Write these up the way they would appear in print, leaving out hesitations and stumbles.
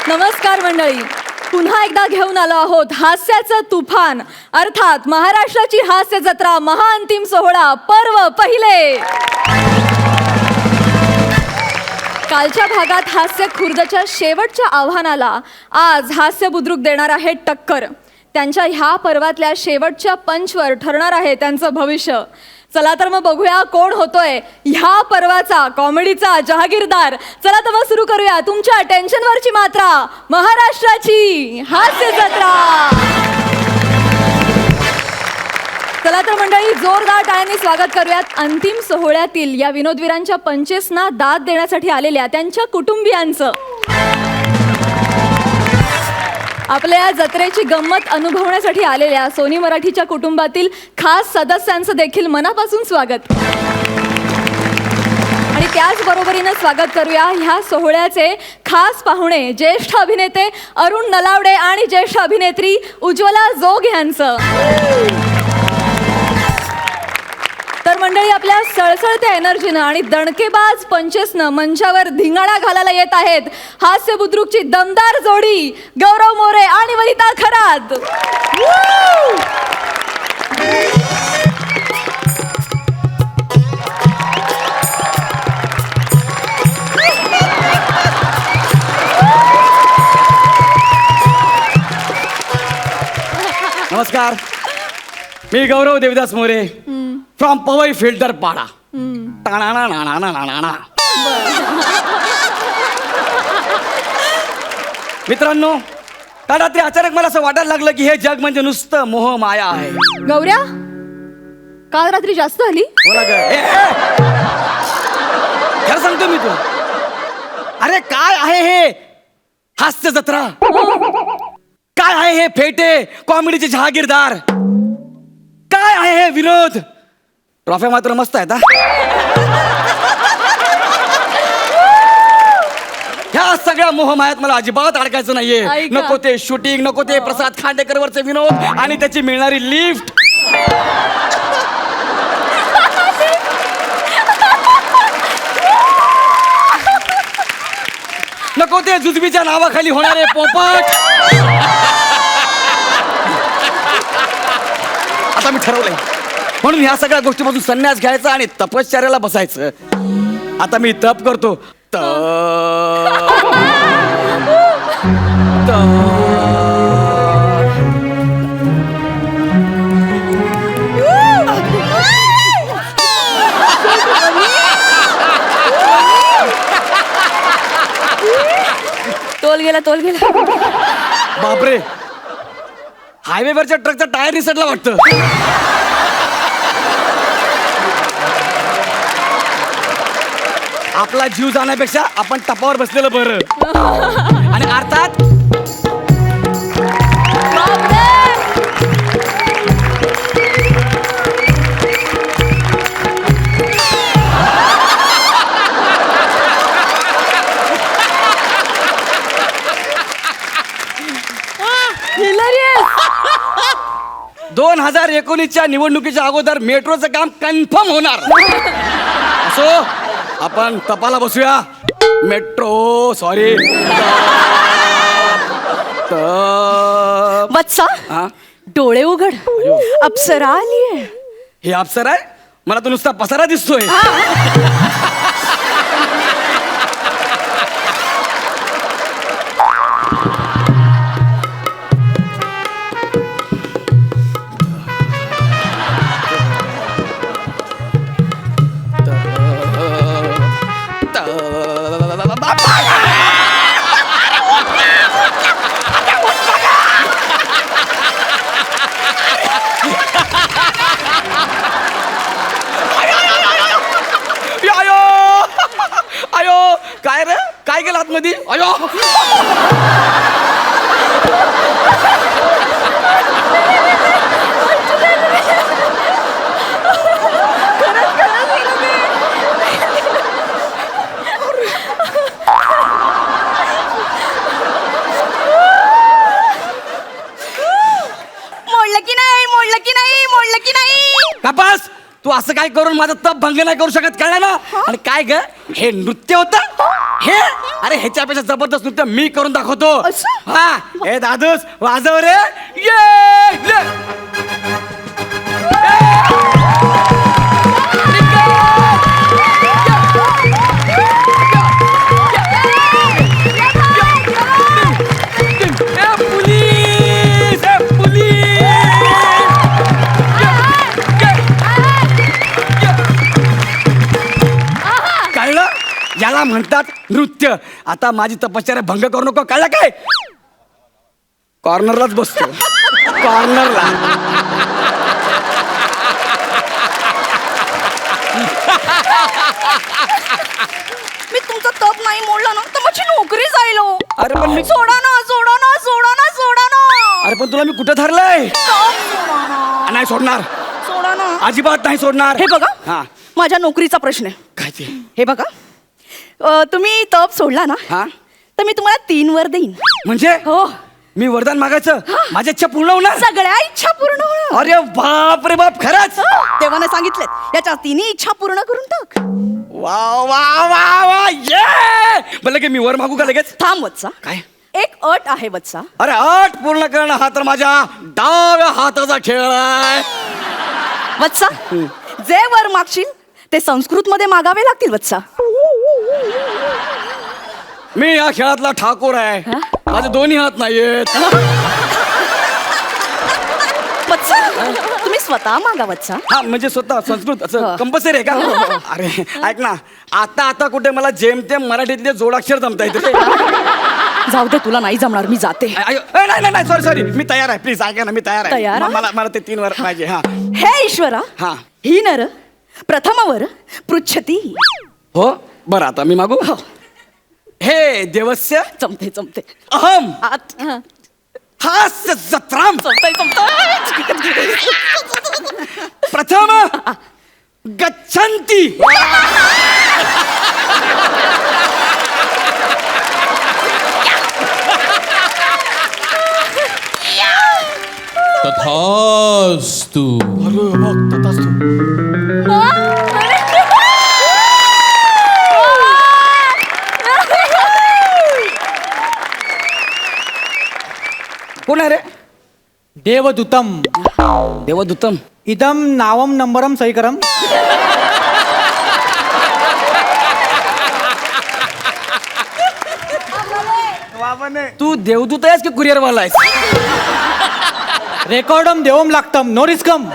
नमस्कार मंडळी, पुन्हा एकदा घेऊन आलो आहोत हास्याचं तुफान, अर्थात महाराष्ट्राची हास्य जत्रा महाअंतिम सोहळा पर्व पहिले. कालच्या भागात हास्य खुर्दच्या शेवटच्या आव्हानाला आज हास्य बुद्रुक देणार आहे टक्कर. त्यांच्या ह्या पर्वातल्या शेवटच्या पंचवर ठरणार आहे त्यांचं भविष्य. चला तर मग बघूया कोण होतोय ह्या पर्वाचा कॉमेडीचा जहागीरदार. चला तर मग सुरू करूया तुमच्या टेन्शनवरची मात्रा, महाराष्ट्राची हास्य जत्रा. चला तर मंडळी, जोरदार टाळ्यांनी स्वागत करूयात अंतिम सोहळ्यातील या विनोदवीरांच्या पंचेसना दाद देण्यासाठी आलेल्या त्यांच्या कुटुंबियांचं. आपल्या या जत्रेची गंमत अनुभवण्यासाठी आलेल्या सोनी मराठीच्या कुटुंबातील खास सदस्यांचं देखील मनापासून स्वागत. आणि त्याच बरोबरीनं स्वागत करूया ह्या सोहळ्याचे खास पाहुणे, ज्येष्ठ अभिनेते अरुण नलावडे आणि ज्येष्ठ अभिनेत्री उज्ज्वला जोग यांचं. तर मंडळी, आपल्या सळसळत्या एनर्जीनं आणि दणकेबाज पंचेसनं मंचावर धिंगाणा घालायला येत आहेत हास्य बुद्रुकची दमदार जोडी गौरव मोरे आणि वनिता खरात. नमस्कार, मी गौरव देवदास मोरे फ्रॉम पवई फिल्टर पाडा. मित्रांनो, काल रात्री अचानक मला असं वाटायला लागलं की हे जग म्हणजे नुसतं मोह माया आहे. गौऱ्या, काल रात्री जास्त आली. खरं सांगतो मी तुला, अरे काय आहे हे हास्य जत्रा, काय आहे हे फेटे कॉमेडीचे जहागीरदार, काय आहे हे विनोद. ट्रॉफी मात्र मस्त आहेत. ह्या सगळ्या मोहमायात मला अजिबात अडकायचं नाहीये. नको ते शूटिंग, नको ते प्रसाद खांडेकर वरचे विनोद आणि त्याची मिळणारी लिफ्ट. नको ते जुजबीच्या नावाखाली होणारे पोपट. आता मी ठरवलंय, म्हणून ह्या सगळ्या गोष्टीपासून संन्यास घ्यायचा आणि तपश्चर्याला बसायचं. आता मी तप करतो. तोल गेला, तोल गेला. बापरे, हायवेवरच्या ट्रकचा टायर निसटला वाटतं. आपला जीव जाण्यापेक्षा आपण टपावर बसलेलं बरं. आणि अर्थात हिलरियस. 2019च्या निवडणुकीच्या अगोदर मेट्रोचं काम कन्फर्म होणार. असो, आपण तपाला बसूया. मेट्रो, सॉरी, वत्सा, डोळे उघड, अप्सरा आलीये. हे अप्सरा आहे? मला तो नुसता पसारा दिसतोय. काय रे, काय गेलं आतमध्ये? अयो, मोडलं की नाही, मोडलं की नाही, मोडलं की नाही. कपास, तू असं काय करून माझं तप भंग नाही करू शकत, कळलं ना? आणि काय ग, हे नृत्य होतं, हे अरे ह्याच्यापेक्षा जबरदस्त नृत्य मी करून दाखवतो. असं? हा हे दादूस वाजव रे. ये कळलं? याला म्हणतात नृत्य. आता माझी तपश्चर्या भंग करू नको. कळलं काय? कॉर्नरलाच बसतो. कॉर्नरला. मी तुमचा तप नाही मोडला ना तर माझी नोकरी जाईल हो. अरे पण मी सोडा ना सोडा ना सोडा ना सोडा ना. अरे पण तुला मी कुठं धरलंय? तप सोडा ना. नाही सोडणार. सोडा ना. अजिबात नाही सोडणार. हे बघा हा माझ्या नोकरीचा प्रश्न आहे. काय ते? हे बघा तुम्ही तप सोडला ना हा तर मी तुम्हाला 3 वर देईन. म्हणजे हो मी वरदान मागायचं माझी इच्छा पूर्ण होणार. सगळ्या इच्छा पूर्ण होणार. अरे बाप रे बाप खरंच. देवाने सांगितलं याच्या 3 इच्छा पूर्ण करून टाक. वा वा वा वा ये बोललं की मी वर मागू का लगेच? थांब वत्सा. काय? एक अट आहे वत्सा. अरे अट पूर्ण करणं हा तर माझ्या डाव्या हाताचा खेळ आहे. वत्सा जे वर मागशील ते संस्कृत मध्ये मागावे लागतील वत्सा. मी या खेळातला ठाकूर आहे. माझे दोन्ही हात नाहीयेत. वत्सा तुम्ही स्वतः मागा वत्सा. हा म्हणजे स्वतः संस्कृत असं हो. कंपल्सरी आहे का? अरे ऐक ना आता आता कुठे मला जेमतेम मराठीतले जोडाक्षर जमता येते. जाऊ दे तुला नाही जमणार मी जाते. नाही नाही नाही सॉरी सॉरी मी तयार आहे. प्लीज ऐका ना मी तयार आहे. तयार? मला मला ते 3 वर पाहिजे. हा हे ईश्वरा हा ही नर प्रथमवर पृच्छती. हो बरं आता मी मागू. हे देवस्य जमते जमते. अहम आत. हास्य जत्राम जमतंय जमतंय. प्रथम गच्छन्ति. तथास्तु. अरे बघ तथास्तु. कोण आहे रे? देवदूतम देवदूतम. इदम नावम नंबरम सहीकरम. तू देवदूत आहेस की कुरिअर वाला आहेस? रेकॉर्डम देवम लागतम नो रिस्कम.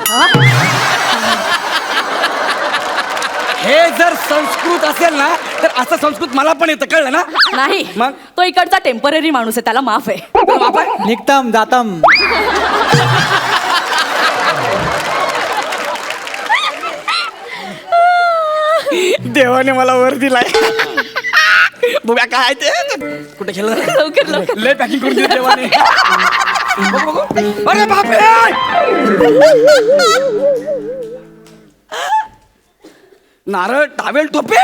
हे जर संस्कृत असेल ना तर असं संस्कृत मला पण येतं. कळलं ना? नाही मग? तो इकडचा टेम्पररी माणूस आहे त्याला माफ आहे. बाप आहे? निघतम जातम. देवाने मला वर दिलाय. बघा काय ते कुठे खेळलं? लवकर, लवकर. लय पॅकिंग करून दिलं देवाने. बघू, बघू. अरे बापरे. नारळ टावेल टोपे.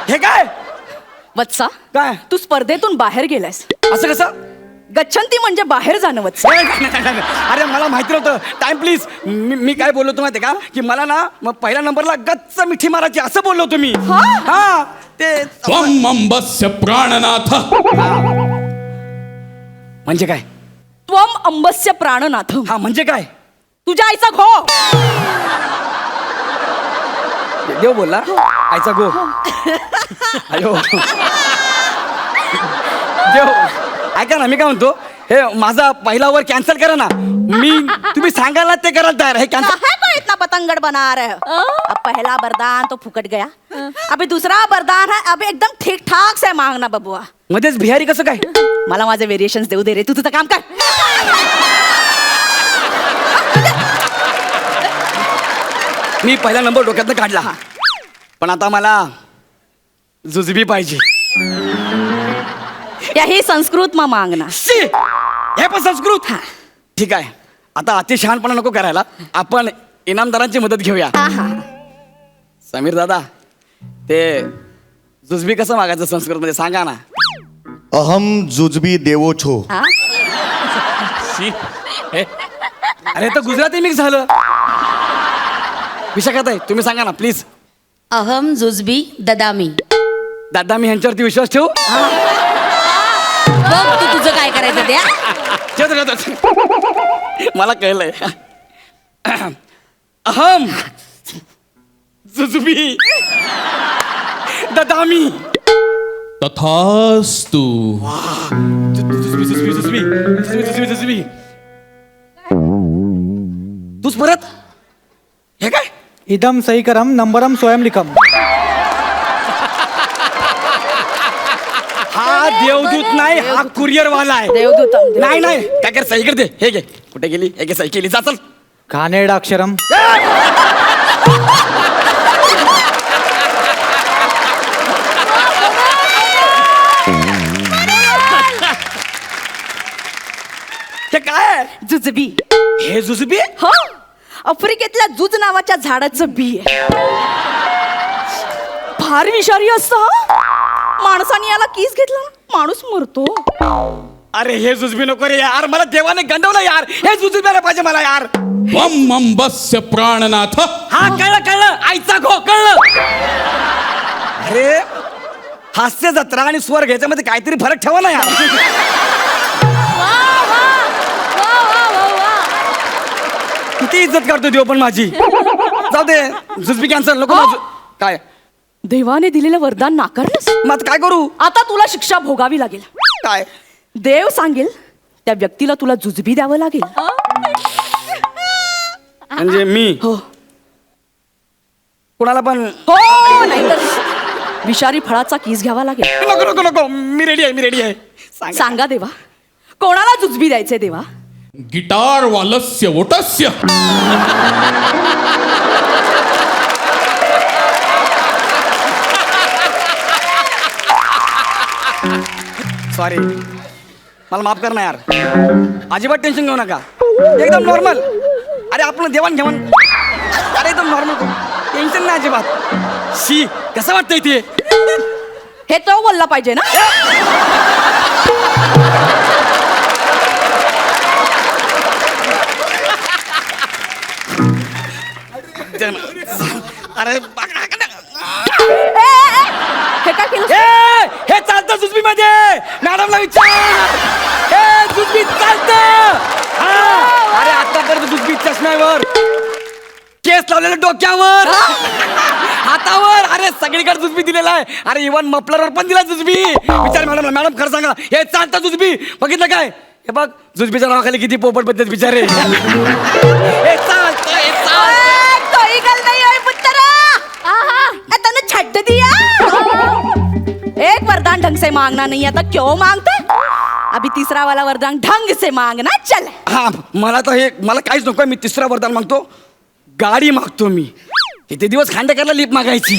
हे काय? वत्सा काय तू स्पर्धेतून बाहेर गेलायस. असं कसं? गच्छन्ती म्हणजे बाहेर जाणं वत्सा. नाही. अरे मला माहिती नव्हतं. Time please. मी काय बोललो होतो माहिती का की मला ना मग पहिल्या नंबरला गच्च मिठी मारायची असं बोललो होतो मी. हा ते त्वम अंबस्य प्राणनाथ. म्हणजे काय? त्वम अंबस्य प्राणनाथ. हा म्हणजे काय? तुझ्या आईचा घो. देव बोलला आईचा गो. अयो देव ऐका ना मी काय म्हणतो हे माझा पहिला वर कॅन्सल करा ना. तुम्ही सांगाल ना ते करायला तयार. हे कॅन्सल. को इतना पतंगड़ बना रहे हो? अब पहला वरदान तो फुकट गया. अभी दूसरा वरदान है. अभी एकदम ठीक ठाक से मांगना बबुआ. मध्येच बिहारी कसं काय? मला माझे व्हेरिएशन्स देऊ दे रे. तू तुझं काम कर. मी पहिला नंबर डोक्यातनं काढला पण आता मला जुजबी पाहिजे. यही संस्कृत में मांगना. शी! हे पण संस्कृत. ठीक आहे आता अति शहाणपणा नको करायला. आपण इनामदारांची मदत घेऊया. समीर दादा ते जुजबी कसं मागायचं संस्कृत मध्ये सांगा ना. अहम जुजबी देवो छो. अरे तर गुजराती मिक्स झालं. विशाखात आहे तुम्ही सांगा ना प्लीज. अहम जुजबी ददामी. दादा मी ह्यांच्यावरती विश्वास ठेवू बघ तू तुझं काय करायचं द्या मला कळलंय अहम जुजुबी ददामी तथास्तु. जुजुबी तूच परत हे काय इदम सहीकरम नंबरम स्वयं लिखम. हा देवदूत नाही हा कुरिअर वाला आहे देवदूतम नाही नाही काय कर सही कर दे हे घे कुठे गेली हे घे सही केली जा चल घाणेरडा अक्षरम. हे काय आहे? जुजबी हे जुजुबी हो आफ्रिकेतल्या जुज नावाच्या झाडाचं बी आहे फार विषारी असतं हं. माणसाने याला किस घेतला ना, माणूस मरतो. अरे हे जुजबी नको रे यार मला देवाने गंडवलं यार हे जुजुबी पाहिजे मला यार त्वम अंबस्य प्राणनाथ. हा कळलं कळलं आईचा घो कळलं अरे हास्य जत्रा आणि स्वर्ग याच्यामध्ये काहीतरी फरक ठेवा ना यार किती इज्जत करतो देव पण माझी जाऊ दे जुजबी कॅन्सल नको माझं. काय देवाने दिलेलं वरदान नाकारलंस मग आता काय करू आता तुला शिक्षा भोगावी लागेल. काय देव सांगेल त्या व्यक्तीला तुला जुजबी द्यावं लागेल. म्हणजे मी हो कोणाला पण हो नाहीतर विषारी फळाचा किस घ्यावा लागेल. नको नको नको मी रेडी आहे सांग सांगा देवा कोणाला जुजबी द्यायचे देवा. गिटार वालस्य वोटस्य. सॉरी मला माफ कर ना यार अजिबात टेन्शन घेऊ नका एकदम नॉर्मल अरे आपण देवाण घेवाण अरे एकदम नॉर्मल टेन्शन नाही अजिबात शी कसं वाटतंय ते हे तो बोलला पाहिजे ना. अरे हे काय केलं हे चालतं जुजबी मध्ये मॅडमला विचार हे जुजबी चालतं अरे आतापर्यंत जुजबी चष्म्यावर केस लावलेलं डोक्यावर हातावर अरे सगळीकडे जुजबी दिलेला आहे अरे इव्हन मफलरवर पण दिला जुजबी विचार मॅडम मॅडम खरं सांगा हे चालतं जुजबी बघितलं काय हे बघ जुजबीच्या नावाखाली किती पोपट पद्धत विचारे हे चालतं हे चालतं कोई गल नहीं हुई पुत्र तने छट दिया. एक वरदान ढंग से मांगना नहीं आता क्यों मांगते अभी तीसरा वाला वरदान ढंग से मांगना चल. हा मला तर हे मला काहीच नको मी तिसरा वरदान मागतो गाडी मागतो मी किती दिवस खांडेकरला लिप मागायची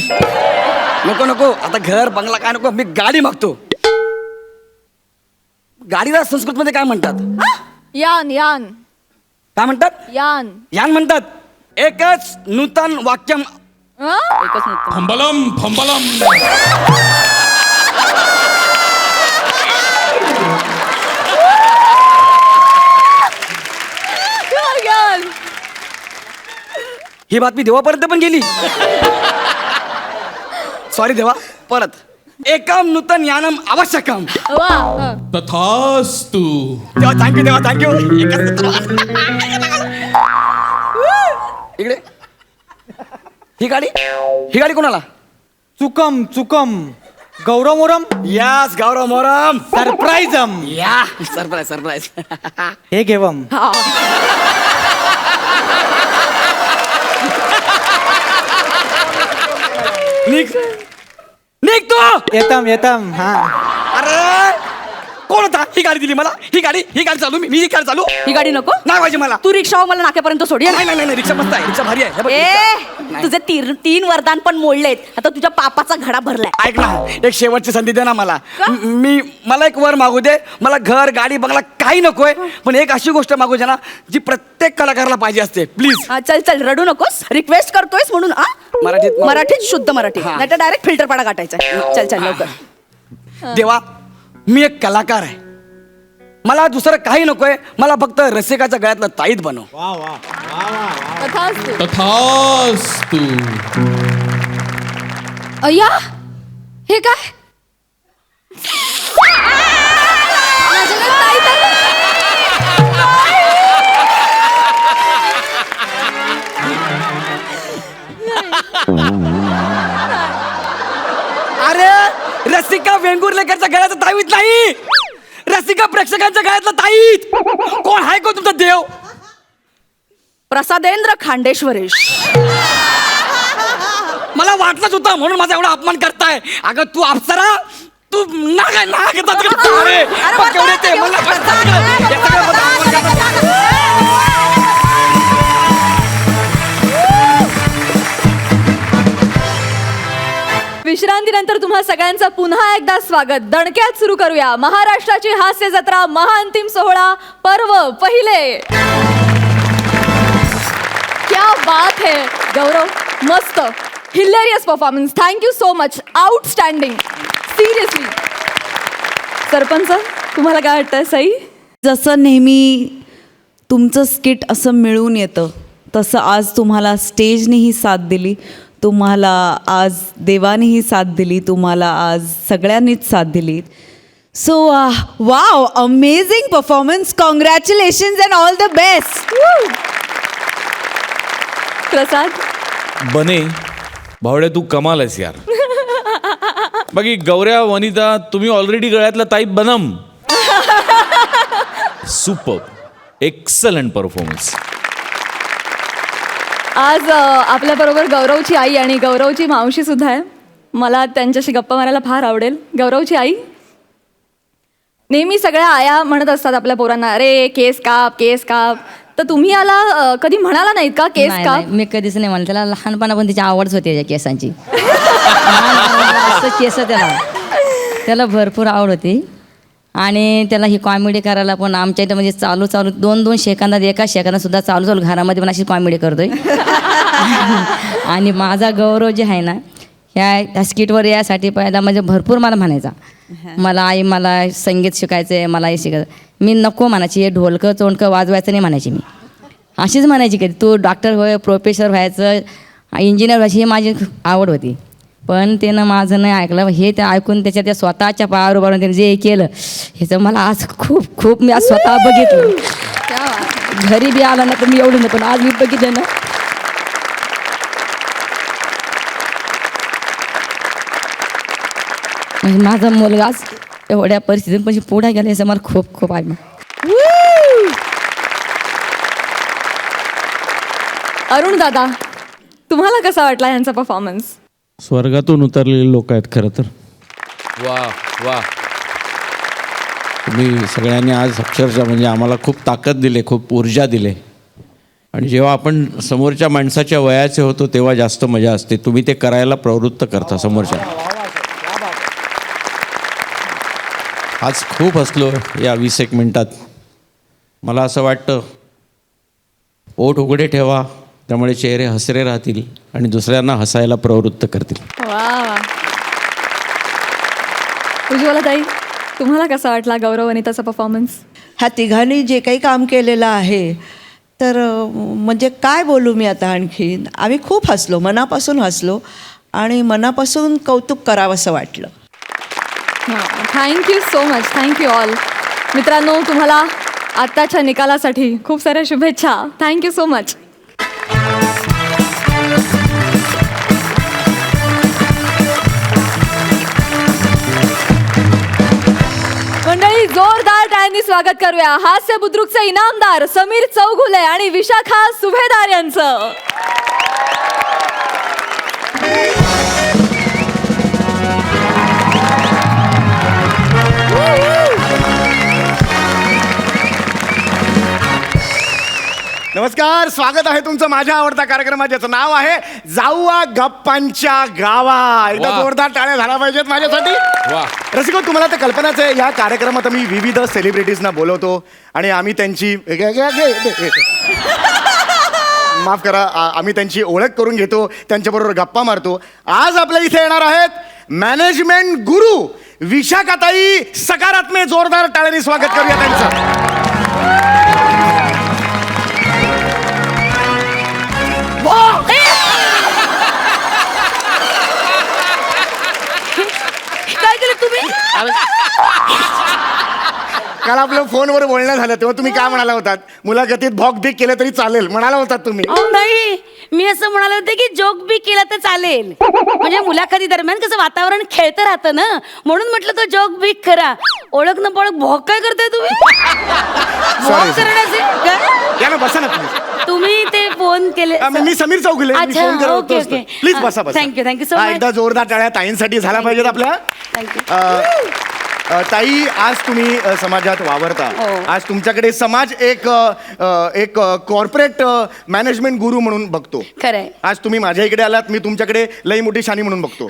नको नको आता घर बंगला काय नको मी गाडी मागतो गाडीला संस्कृत मध्ये काय म्हणतात यान यान काय म्हणतात यान यान म्हणतात एकच नूतन वाक्यम हं? एकच नव्हतं. फंबलम फंबलम. यान. ही बातमी देवापर्यंत पण गेली सॉरी देवा परत एकम नूतन यानम आवश्यकम वा, हं. तथास्तु. देवा थँक्यू इकडे ही गाडी कोणाला चुकम चुकम गौरवमोरम यास गौरव मोरम सरप्राईजम. या सरप्राईज हे घेवम. हा. निघ तू येतम हा. अरे कोण होता ही गाडी दिली मला ही गाडी चालू मी ही गाडी चालू ही गाडी नको नाही पाहिजे मला तू रिक्षावर मला नाक्यापर्यंत सोड ये. नाही रिक्षा मस्त आहे रिक्षा भारी आहे हे बघ, ए रिक्षा. तुझे तीन वरदान पण मोडलेत आता तुझ्या पापाचा घडा भरलाय. ऐक ना एक शेवटची संधी दे ना मला का? मला एक वर मागू दे मला घर गाडी बंगला काही नकोय पण एक अशी गोष्ट मागू दे ना जी प्रत्येक कलाकाराला पाहिजे असते प्लीज हा, चल रडू नकोस रिक्वेस्ट करतोयस म्हणून मराठीत शुद्ध मराठी हा. नाही तर डायरेक्ट फिल्टर पाडा काटायचा. चल लवकर. देवा मी एक कलाकार आहे मला दुसरं काही नकोय मला फक्त रसिकाच्या गळ्यातलं ताईत बनव तथास्तु. तथास्तु. अय्या हे काय माझ्याकडे ताई तर- अरे रसिका वेंगुर्लेकरच्या गळ्यात ताईत नाही, रसिका प्रेक्षकांच्या गळ्यातला ताईत. कोण आहे को तुमचा देव? प्रसादेंद्र खांडेश्वरेश. मला वाटलंच होतं, म्हणून माझा एवढा अपमान करताय. अगं तू अप्सरा, तू नाग आहे, नाग आहे. अरे, पण केवढे ते मला करतात गं. हे सगळं मला अपमान करतात. विश्रांतीनंतर तुम्हा सगळ्यांचं पुन्हा एकदा स्वागत. दणक्यात सुरू करूया महाराष्ट्राची हास्य जत्रा महाअंतिम सोहळा पर्व पहिले. क्या बात है गौरव, मस्त, hilarious performance. Thank you so much, outstanding, seriously. Sarpanch, तुम्हाला काय वाटतंय सई? जसं नेहमी तुमचं स्किट असं मिळून येतं तसं आज तुम्हाला स्टेजनेही साथ दिली, तुम्हाला आज देवानेही साथ दिली, तुम्हाला आज सगळ्यांनीच साथ दिली. So wow, amazing performance, congratulations and all the best. Prasad, बने भावड्या, तू कमाल आहेस यार. बाकी गौऱ्या, वनिता, तुम्ही ऑलरेडी गळ्यातला ताईत बनम. Super, excellent performance. आज आपल्याबरोबर गौरवची आई आणि गौरवची मावशी सुद्धा आहे. मला त्यांच्याशी गप्पा मारायला फार आवडेल. गौरवची आई, नेहमी सगळ्या आया म्हणत असतात आपल्या पोरांना, अरे केस काप, केस काप. तर तुम्ही याला कधी म्हणाला नाहीत का केस नाही, काप? नाही, मी कधीच नाही म्हणलं. त्याला लहानपणापासून तिची आवडच होती या केसांची. लहानपणापासून असं केस त्याला भरपूर आवड होती. आणि त्याला ही कॉमेडी करायला पण आमच्या इथं म्हणजे चालू चालू 2-2 सेकंदात, एका सेकंदात सुद्धा चालू चालू घरामध्ये पण अशी कॉमेडी करतोय. आणि माझा गौरव जे आहे ना, ह्या स्किटवर यासाठी पहिला म्हणजे भरपूर मला म्हणायचा, मला आई मला संगीत शिकायचं आहे, मला हे शिकायचं. मी नको म्हणायची, हे ढोलकं चोंडकं वाजवायचं नाही म्हणायची. मी अशीच म्हणायची की तू डॉक्टर होय, प्रोफेसर व्हायचं, इंजिनियर व्हायची, ही माझी आवड होती. पण त्यानं माझं नाही ऐकलं. हे ते ऐकून त्या स्वतःच्या पायावर उभारून त्याने जे केलं, ह्याचं मला आज खूप खूप मी आज स्वतः बघितलं. घरी बी आला ना तर मी एवढं नाही, पण आज मी बघितलं ना. म्हणजे माझा मुलगाच एवढ्या परिस्थितीत म्हणजे पुढे गेला, याचं मला खूप खूप आहे. अरुण दादा, तुम्हाला कसा वाटला यांचा परफॉर्मन्स? स्वर्गातून उतरलेले लोक आहेत खरं तर. वा वा. तुम्ही सगळ्यांनी आज अक्षरशः म्हणजे आम्हाला खूप ताकद दिले, खूप ऊर्जा दिले. आणि जेव्हा आपण समोरच्या माणसाच्या वयाचे होतो तेव्हा जास्त मजा असते. तुम्ही ते करायला प्रवृत्त करता समोरच्या. आज खूप हसलो या 20-1 मिनिटात. मला असं वाटतं, ओठ उघडे ठेवा, त्यामुळे चेहरे हसरे राहतील आणि दुसऱ्यांना हसायला प्रवृत्त करतील. वा वा. उज्ज्वला ताई, तुम्हाला कसा वाटला गौरव अनिताचा परफॉर्मन्स? ह्या तिघांनी जे काही काम केलेलं आहे, तर म्हणजे काय बोलू मी आता आणखीन. आम्ही खूप हसलो, मनापासून हसलो आणि मनापासून कौतुक करावंसं वाटलं. Thank you so much, thank you all. मित्रांनो, तुम्हाला आत्ताच्या निकालासाठी खूप साऱ्या शुभेच्छा. Thank you so much. मंडळी, जोरदार टाळ्यांनी स्वागत करूया हास्य बुद्रुकचे इनामदार समीर चौगुले आणि विशाखा सुभेदार यांचं. नमस्कार, स्वागत आहे तुमचं माझ्या आवडत्या कार्यक्रमात, ज्याचं नाव आहे जाऊया गप्पांच्या गावा. एकदा वा. जोरदार टाळ्या झाल्या पाहिजेत माझ्यासाठी. वा. रसिको, तुम्हाला तर कल्पनाच आहे, या कार्यक्रमात आम्ही विविध सेलिब्रिटीजना बोलवतो आणि आम्ही त्यांची माफ करा, आम्ही त्यांची ओळख करून घेतो, त्यांच्याबरोबर गप्पा मारतो. आज आपल्या इथे येणार आहेत मॅनेजमेंट गुरु विशाखाताई सकारात्मे. जोरदार टाळ्यांनी स्वागत करूया त्यांचं. काय केलं तुम्ही? काल आपलं फोनवर बोलणं झालं तेव्हा तुम्ही काय म्हणाला होतात, मुलाखतीत भॉकदिक केलं तरी चालेल म्हणाला होतात तुम्ही. अहो नाही, मी असं म्हणाले होते की जोक बी केला तर चालेल, म्हणजे मुलाखती दरम्यान कसं वातावरण खेळतं राहतं ना, म्हणून म्हटलं तो जोक बी करा. ओळख न पळख भॉक काय करताय तुम्ही? भॉक करण्याचे काय? या ना, बसा ना तुम्ही. तुम्ही ते फोन केले. मी समीर चौगुले, मी अच्छा, फोन करत ओके, होतो. ओके. प्लीज बसा बसा. थँक्यू सो हा, मच. एकदा जोरदार टाळ्या ताईंसाठी झाला पाहिजेत आपल्या. थँक्यू. ताई, आज तुम्ही समाजात वावरता. आज तुमच्याकडे समाज एक कॉर्पोरेट मॅनेजमेंट गुरु म्हणून बघतो. खरंय. आज तुम्ही माझ्या इकडे आलात, मी तुमच्याकडे लई मोठी शानी म्हणून बघतो.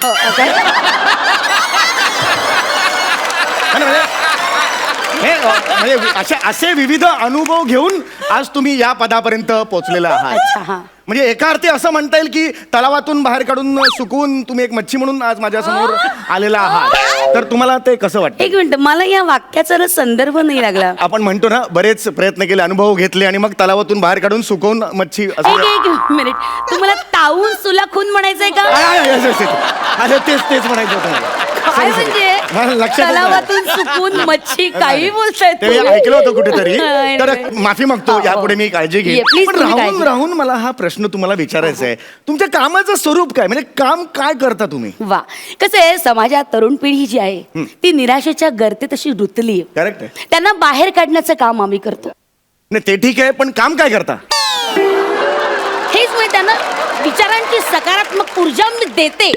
म्हणजे असे विविध अनुभव घेऊन आज तुम्ही या पदापर्यंत पोहोचलेला आहात. म्हणजे एका अर्थी असं म्हणता येईल की तलावातून बाहेर काढून सुकवून तुम्ही एक मच्छी म्हणून आज माझ्या समोर आलेला आहात. तर तुम्हाला ते कसं वाटतं? एक मिनिट, मला या वाक्याचा ना संदर्भ नाही लागला. आपण म्हणतो ना, बरेच प्रयत्न केले, अनुभव घेतले आणि मग तलावातून बाहेर काढून सुकवून मच्छी एक मिनिट, तुम्हाला तावून सुलाखून म्हणायचंय का? तेच म्हणायचं होतं मला. काय म्हणजे तलावातून सुकून मच्छी, काही बोलताय ते ऐकलं होतं कुठेतरी. तर माफी मागतो, यापुढे मी काळजी घेईन. पण राहून मला हा प्रश्न तुम्हाला विचारायचा आहे, तुमच्या कामाचं स्वरूप काय, म्हणजे काम काय करता तुम्ही? वा, कसं आहे, समाजात तरुण पिढी जी आहे ती निराशेच्या गर्तेत अशी रुतली. करेक्ट आहे. त्यांना बाहेर काढण्याचं काम आम्ही करतो. नाही ते ठीक आहे, पण काम काय करता? हेच मी त्यांना विचारांची सकारात्मक ऊर्जा मी देते,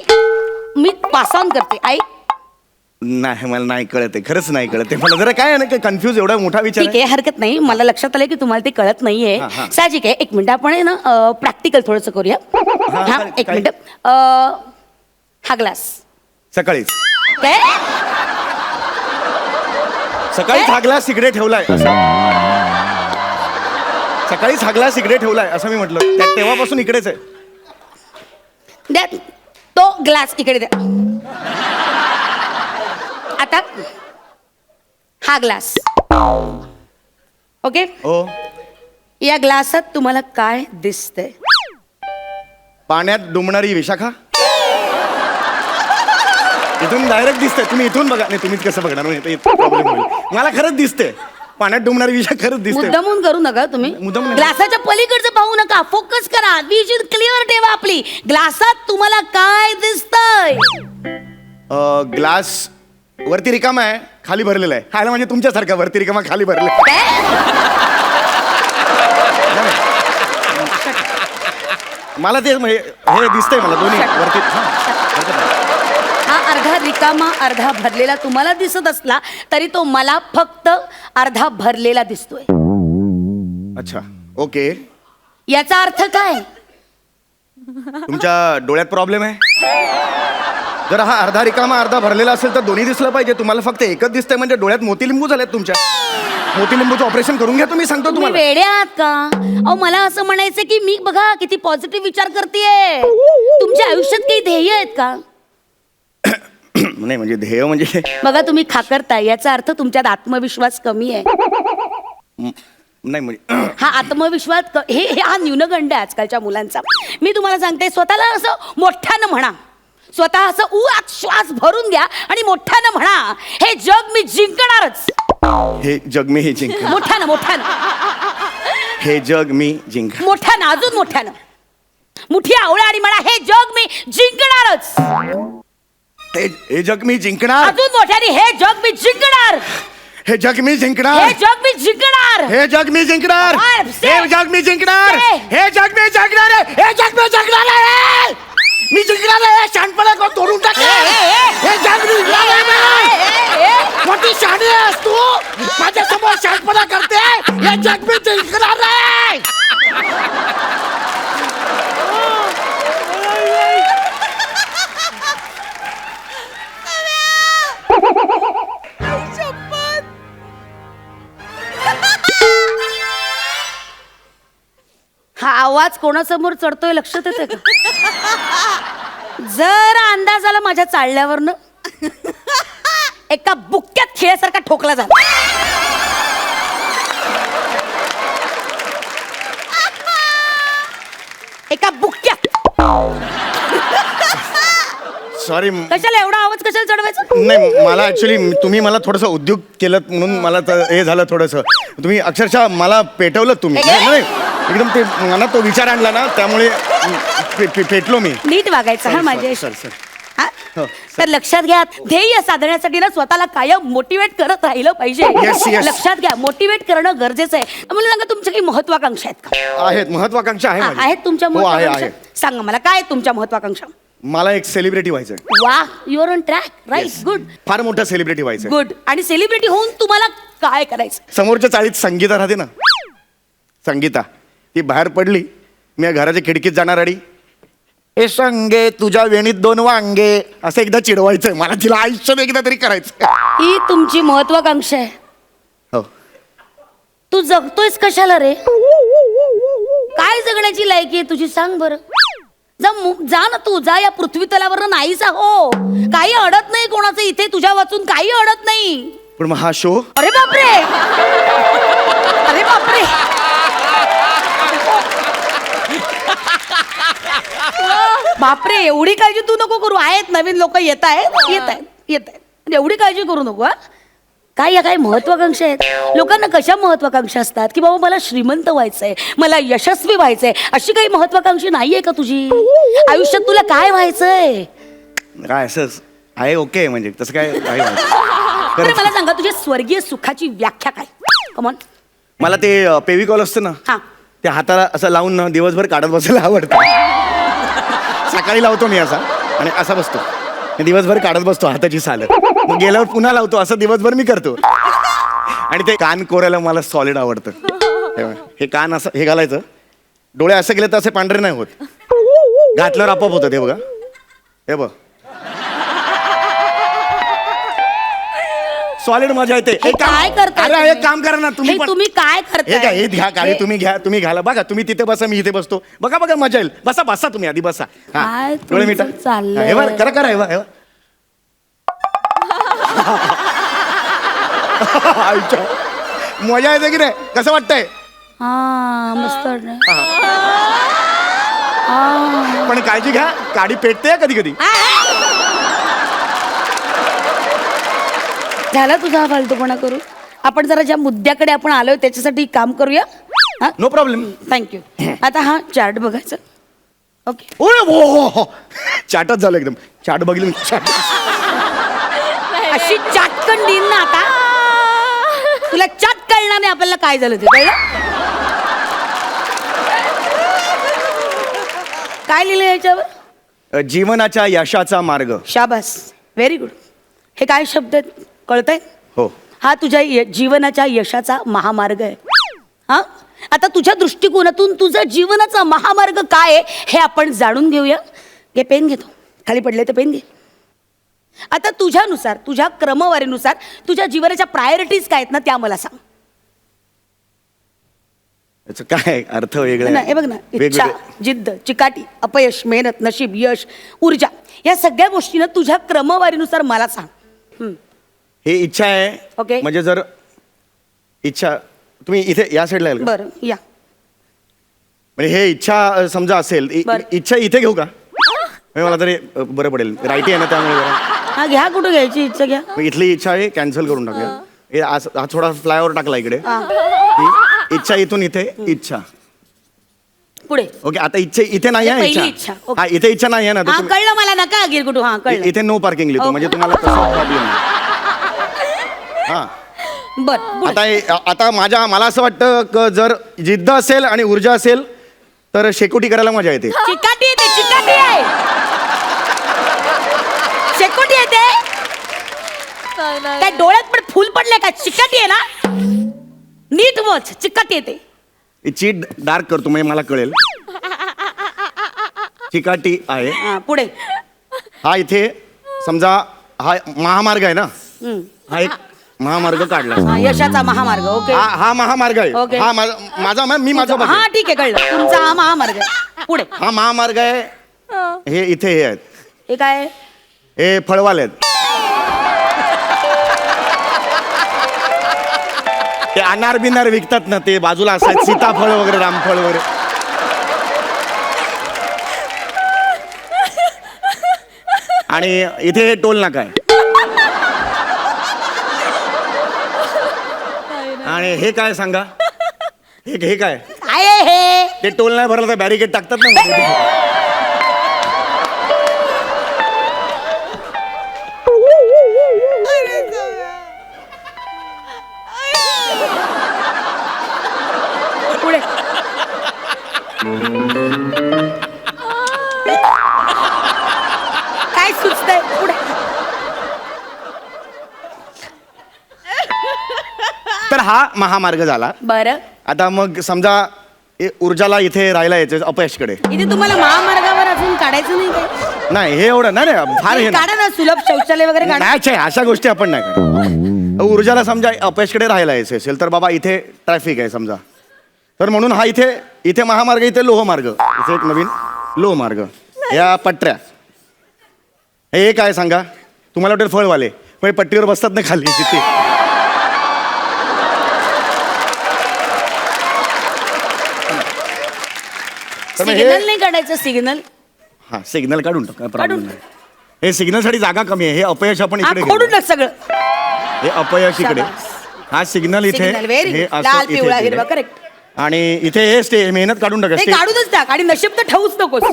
मी पास ऑन करते. आई नाही, मला नाही कळत आहे, खरंच नाही कळत आहे मला. जरा काय आहे ना, कन्फ्यूज, एवढा मोठा विचार ठीक आहे, हरकत नाही. मला लक्षात आलं की तुम्हाला ते कळत नाहीये. साहजिक आहे. एक मिनिट, आपण आहे ना प्रॅक्टिकल थोडंसं करूया. हा, एक मिनिट. हा ग्लास सकाळीच काय सकाळीच हा ग्लास इकडे ठेवलाय, सकाळीच हा ग्लास इकडे ठेवलाय असं मी म्हटलं. तेव्हापासून इकडेच आहे. द्या तो ग्लास इकडे द्या. आता हा ग्लास, ओके. हो. या ग्लासात तुम्हाला काय दिसतंय? पाण्यात डुंबणारी विशाखा. इथून डायरेक्ट दिसतंय, तुम्ही इथून बघा. नाही, तुम्हीच कसं बघणार, प्रॉब्लेम होईल. मला खरंच दिसते पाण्यात डुंबणारी विशाखा, खरंच दिसते. मुद्दामून करू नका तुम्ही. ग्लासाच्या पलीकडचं पाहू नका, फोकस करा, विजन क्लिअर ठेवा आपली. ग्लासात तुम्हाला काय दिसतंय? ग्लास वरती रिकामा आहे, खाली भरलेला आहे. खायला म्हणजे तुमच्यासारखा वरती रिकामा खाली भरलेला. मला ते म्हणजे हे दिसतंय मला दोन्ही वरती. हा अर्धा रिकामा अर्धा भरलेला तुम्हाला दिसत असला तरी तो मला फक्त अर्धा भरलेला दिसतोय. अच्छा, ओके. याचा अर्थ काय? तुमच्या डोळ्यात प्रॉब्लेम आहे. जर हा अर्धा रिकामा अर्धा भरलेला असेल तर दोन्ही दिसलं पाहिजे. तुम्हाला फक्त एकच दिसतंय, म्हणजे डोळ्यात मोतीलिंबू झालेत तुमच्या. मोतीलिंबूचं ऑपरेशन करून घ्या तुम्ही, सांगतो तुम्ही तुम्हाला. वेडे आहात का? अहो, मला असं म्हणायचं की मी बघा किती पॉझिटिव्ह विचार करतेय. तुमच्या आयुष्यात काही ध्येय आहेत का? नाही, म्हणजे ध्येय म्हणजे बघा, तुम्ही खाकरताय, याचा अर्थ तुमच्यात आत्मविश्वास कमी आहे. नाही म्हणजे हा आत्मविश्वास हे हा न्यूनगंड आहे आजकालच्या मुलांचा. मी तुम्हाला सांगते, स्वतःला असं मोठ्यानं म्हणा, स्वतः असं उआत श्वास भरून घ्या आणि मोठ्यानं म्हणा, हे जग मी जिंकणारच. हे जग मी हे जिंक. मोठ्यानं मोठ्यानं हे जग मी जिंक. मोठ्यानं, अजून मोठ्यानं. मुठी आवळा आणि म्हणा, हे जग मी जिंकणारच. हे जग मी जिंकणार. अजून मोठ्याने, हे जग मी जिंकणार. हे जग मी जिंकणार. हे जग मी जिंकणार. हे जग मी जिंकणार. हे जग मी जिंकणार. हे जग मी जिंकणार. हे जग मी जिंकणार आहे. मी जिंकणार आहे. शानपणा कोण तोडून टाकले. हे जग मी जिंकणार आहे. मोठी शाणी आहेस तू, माझ्या समोर शानपणा करते. हे जग मी जिंकणार आहे. हा आवाज कोणासमोर चढतोय लक्षात येते का? जर अंदाज आला माझ्या चालल्यावरनं, एका बुक्क्यात खेळासारखा ठोकला झाला. एका बुक्क्यात. सॉरी कशाला एवढा आवाज कशाला चढवायचा? नाही मला ऍक्च्युली तुम्ही मला थोडंसं उद्योग केलं म्हणून मला हे झालं थोडंसं. तुम्ही अक्षरशः मला पेटवलं तुम्ही. हे काय? नाही एकदम ते मनात तो विचार आणला ना त्यामुळे पेटलो मी. नीट वागायचं हा माझ्या. हा? तर लक्षात घ्या, ध्येय साधण्यासाठी ना स्वतःला कायम मोटिवेट करत राहिलं पाहिजे. Yes, yes. लक्षात घ्या, मोटिवेट करणं गरजेचं आहे. मला सांगा तुमच्या काही महत्वाकांक्षा आहेत का? आहेत महत्वाकांक्षा आहे माझी. आहेत तुमच्या हो, आहे, महत्वाकांक्षा? आहे. सांगा मला काय आहेत तुमच्या महत्वाकांक्षा? मला एक सेलिब्रिटी व्हायचंय. वा, your on track. Right, good फार मोठा सेलिब्रिटी व्हायचंय. गुड. आणि सेलिब्रिटी होऊन तुम्हाला काय करायचं? समोरच्या चाळीत संगीता राहते ना, संगीता ती बाहेर पडली, मी या घराच्या खिडकीत जाणार अडी, ए संगे तुझ्या वेणीत 2 वांगे असं एकदा चिडवायचंय मला. तिला आयुष्यात एकदा तरी करायचं. ही तुमची महत्वाकांक्षा आहे. हो. तू जगतोयस कशाला रे? काय जगण्याची लायकी आहे तुझी सांग बरं? जा ना तू, जा या पृथ्वी तलावर नाहीसा हो. काही अडत नाही कोणाचं इथे तुझ्या वाचून, काही अडत नाही. पण मग हा शो, अरे बापरे, अरे बापरे. बापरे, एवढी काळजी तू नको करू. आहेत नवीन लोक येत आहेत. एवढी काळजी करू नको. हा काय या काही महत्वाकांक्षा आहेत? लोकांना कशा महत्वाकांक्षा असतात की बाबा मला श्रीमंत व्हायचंय, मला यशस्वी व्हायचंय. अशी काही महत्वाकांक्षा नाहीये का तुझी आयुष्यात? तुला काय व्हायचंय? काय असं आहे? ओके, म्हणजे तसं काय आहे? बरं मला सांगा, तुझ्या स्वर्गीय सुखाची व्याख्या काय? कमॉन. मला ते पेविकॉल असतं ना, हा, ते हाताला असं लावून ना दिवसभर काढत बसायला आवडतं. सकाळी लावतो मी असा आणि असा बसतो, दिवसभर काढत बसतो हाताची साल. मग गेल्यावर पुन्हा लावतो, असं दिवसभर मी करतो. आणि ते कान कोरायला मला सॉलिड आवडतं. हे कान असं हे घालायचं, डोळे असं गेले तर असे पांढरे नाही होत, घातल्यावर आपोआप होतं. ते बघा, हे बघ सॉलिड मजा येते. हे काय करताय अरे तुम्ही? एक काम करा ना तुम्ही पण. तुम्ही काय हे करताय? घ्या, हे घ्या काळी, तुम्ही घ्या, तुम्ही घाला. बघा तुम्ही तिथे बसा, मी इथे बसतो. बघा बघा मजा येईल. बसा बसा तुम्ही आधी बसा. हा, काय डोळे मिटा. तुमचं चाललंय? हे बघ, करा करा, हे बघ, हे बघ. आईच्या, मजा येते की नाही? कसं वाटतंय? हा, मस्त वाटलं. पण काळजी घ्या, काडी पेटते कधी कधी. झाला तुझा हा फालतूपणा करू. आपण जरा ज्या मुद्द्याकडे आपण आलोय त्याच्यासाठी काम करूया. No problem. थँक्यू. आता हा चार्ट बघायचा. ओके. हो, चाटच झालं एकदम. चाट बघली मी, चाट. अशी चाटकन देईन ना आता तुला. चाट कळणार नाही आपल्याला काय झालं ते. कळलं? काय लिहिलं याच्यावर? जीवनाच्या यशाचा मार्ग. शाबास, व्हेरी गुड. हे काय शब्द आहेत कळतंय? हो. हा तुझ्या जीवनाच्या यशाचा महामार्ग आहे. हा, आता तुझ्या दृष्टिकोनातून तुझा जीवनाचा महामार्ग काय आहे हे आपण जाणून घेऊया. घे पेन, घेतो खाली पडले तर पेन घे. आता तुझ्यानुसार, तुझ्या क्रमवारीनुसार तुझ्या जीवनाच्या प्रायोरिटीज काय आहेत ना त्या मला सांग. याचं काय अर्थ वेगळा नाही, हे बघ ना, इच्छा, जिद्द, चिकाटी, अपयश, मेहनत, नशीब, यश, ऊर्जा, या सगळ्या गोष्टी ना तुझ्या क्रमवारीनुसार मला सांग. हे इच्छा आहे. ओके. म्हणजे जर इच्छा तुम्ही इथे या साईडला याल का? बरं या. म्हणजे हे इच्छा समजा असेल, बरं. इच्छा इथे घेऊ का? म्हणजे मला तरी बरं पडेल. राईटी आहे ना त्यामुळे जरा. हा घ्या, कुठं घ्यायची इच्छा घ्या. मग इथली इच्छा आहे कॅन्सल करून टाकूया. हा थोडा फ्लायओव्हर टाकला इकडे. हा. ही इच्छा इथून इथे इच्छा. पुढे. ओके, आता इच्छा इथे नाही आहे. पहिली इच्छा. ओके. हा, इथे इच्छा नाही आहे ना. तर हा तुम्ही- कळलं मला. नका गिरगुटू. हा कळलं. इथे नो पार्किंग लिहितो, ओके. म्हणजे तुम्हाला तसा प्रॉब्लेम. हा, बर. आता मला असं वाटतं की जर जिद्द असेल आणि ऊर्जा असेल तर शेकोटी करायला मजा येते. चिकाटी येते, चिकाटी आहे. शेकोटी येते. काय डोळ्यात पण फुल पडले का? चिकाटी आहे ना, नीट वच. चिकाटी येते. चीट डार्क करतो म्हणजे मला कळेल. चिकाटी आहे. हा, पुढे. हा इथे समजा हा महामार्ग आहे ना, हा एक महामार्ग काढला. हा, यशाचा महामार्ग. ओके. हा महामार्ग आहे. ओके. हा माझा मी माझा बघेन. हा ठीक आहे, कळलं. तुमचा हा महामार्ग आहे. पुढे. हा महामार्ग आहे. हे इथे हे आहेत, हे काय आहे? हे फळवाले आहेत. ते अनार बिनार विकतात ना, ते बाजूला असतात. सीताफळ वगैरे, रामफळ वगैरे. आणि इथे हे टोल नाका आहे. आणि हे काय सांगा, हे काय काय आहे हे? ते टोल नाही भरलं तर बॅरिकेड टाकतात ना मध्ये. पुढे काय सुचतंय पुढे? तर हा महामार्ग झाला. बरं, आता मग समजा ऊर्जाला इथे राहायला यायचं अपयशकडे. इथे तुम्हाला महामार्गावर अजून काढायचं नाही काय? नाही हे एवढं नाही नाही, फार हे नाही. काढा ना, सुलभ शौचालय वगैरे काढा. नाही छे, अशा गोष्टी आपण नाही करत. ऊर्जाला समजा अपयशकडे राहायला यायचं असेल तर बाबा इथे ट्रॅफिक आहे समजा, तर म्हणून हा इथे महामार्ग, इथे लोहमार्ग, इथे एक नवीन लोहमार्ग, या पटऱ्या. हे काय सांगा, तुम्हाला वाटेल फळवाले पण हे पट्टीवर बसतात ना खाली तिथे. तर मग सिग्नल नाही काढायचं, सिग्नल हा सिग्नल काढून टाका, प्रॉब्लेम नाही. हे सिग्नलसाठी जागा कमी आहे. हे अपयश आपण इकडे खोडून घेऊ. टाक सगळं. हे अपयश इकडे, हा सिग्नल इथे, सिग्नल व्हेरी हे असं लाल इथे पिवळा केलंय. हिरवा, करेक्ट. आणि इथे हे मेहनत काढून टाका. ते काढूनच टाक आणि नशीब तर ठेवूच नकोस.